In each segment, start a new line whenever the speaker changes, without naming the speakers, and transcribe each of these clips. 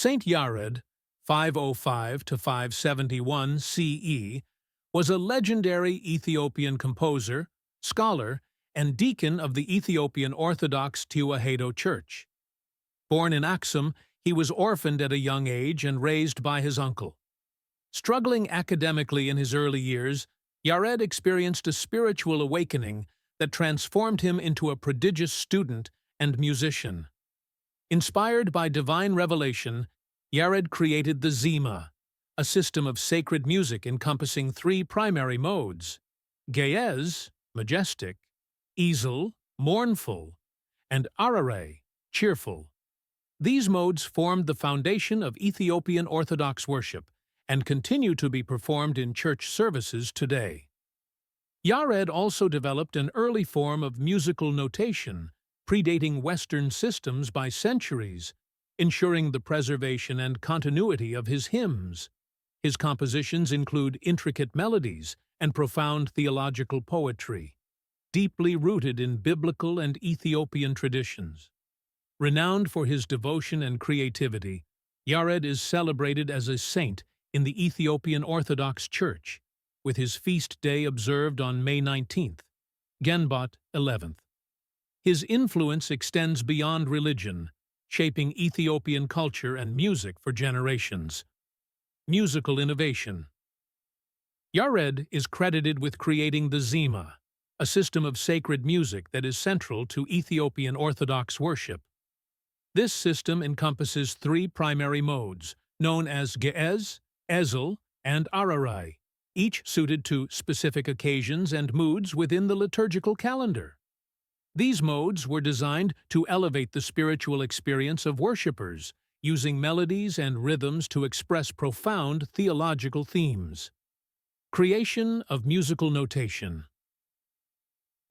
Saint Yared, 505 to 571 CE, was a legendary Ethiopian composer, scholar, and deacon of the Ethiopian Orthodox Tewahedo Church. Born in Aksum, he was orphaned at a young age and raised by his uncle. Struggling academically in his early years, Yared experienced a spiritual awakening that transformed him into a prodigious student and musician. Inspired by divine revelation, Yared created the Zima, a system of sacred music encompassing three primary modes: Ge'ez, majestic; Ezel, mournful; and Arare, cheerful. These modes formed the foundation of Ethiopian Orthodox worship and continue to be performed in church services today. Yared also developed an early form of musical notation, predating Western systems by centuries, ensuring the preservation and continuity of his hymns. His compositions include intricate melodies and profound theological poetry, deeply rooted in biblical and Ethiopian traditions. Renowned for his devotion and creativity, Yared is celebrated as a saint in the Ethiopian Orthodox Church, with his feast day observed on May 19th, Genbot 11th. His influence extends beyond religion, shaping Ethiopian culture and music for generations. Musical innovation. Yared is credited with creating the Zima, a system of sacred music that is central to Ethiopian Orthodox worship. This system encompasses three primary modes, known as Ge'ez, Ezel, and Ararai, each suited to specific occasions and moods within the liturgical calendar. These modes were designed to elevate the spiritual experience of worshippers, using melodies and rhythms to express profound theological themes. Creation of musical notation.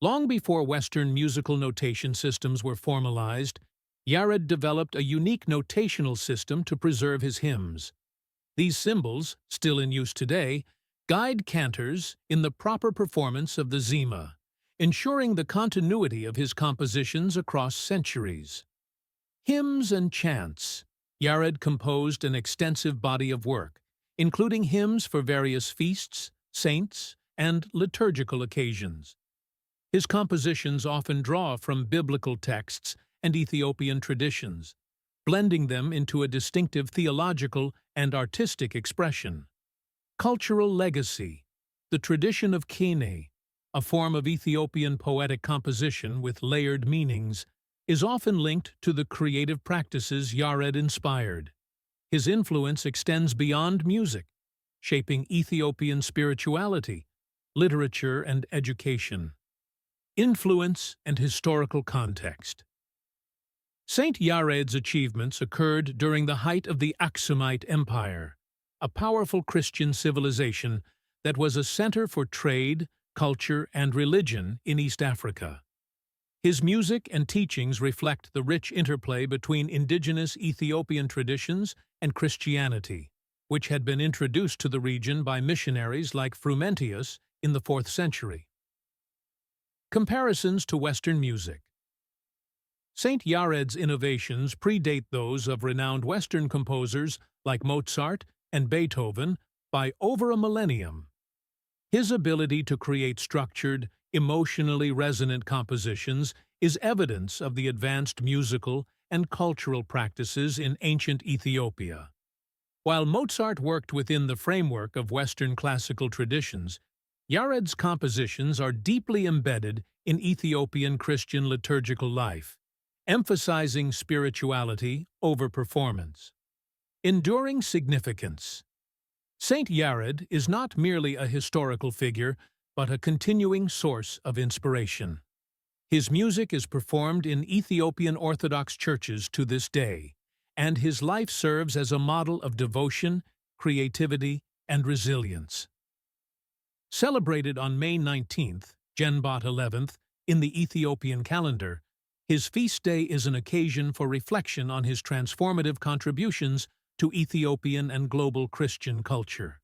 Long before Western musical notation systems were formalized, Yared developed a unique notational system to preserve his hymns. These symbols, still in use today, guide cantors in the proper performance of the Zima, ensuring the continuity of his compositions across centuries. Hymns and chants. Yared composed an extensive body of work, including hymns for various feasts, saints, and liturgical occasions. His compositions often draw from biblical texts and Ethiopian traditions, blending them into a distinctive theological and artistic expression. Cultural legacy. The tradition of kene, a form of Ethiopian poetic composition with layered meanings, is often linked to the creative practices Yared inspired. His influence extends beyond music, shaping Ethiopian spirituality, literature, and education. Influence and historical context. Saint Yared's achievements occurred during the height of the Aksumite Empire, a powerful Christian civilization that was a center for trade, culture, and religion in East Africa. His music and teachings reflect the rich interplay between indigenous Ethiopian traditions and Christianity, which had been introduced to the region by missionaries like Frumentius in the 4th century. Comparisons to Western music. Saint Yared's innovations predate those of renowned Western composers like Mozart and Beethoven by over a millennium. His ability to create structured, emotionally resonant compositions is evidence of the advanced musical and cultural practices in ancient Ethiopia. While Mozart worked within the framework of Western classical traditions, Yared's compositions are deeply embedded in Ethiopian Christian liturgical life, emphasizing spirituality over performance. Enduring significance. Saint Yared is not merely a historical figure, but a continuing source of inspiration. His music is performed in Ethiopian Orthodox churches to this day, and his life serves as a model of devotion, creativity, and resilience. Celebrated on May 19th, Genbot 11th, in the Ethiopian calendar, his feast day is an occasion for reflection on his transformative contributions to Ethiopian and global Christian culture.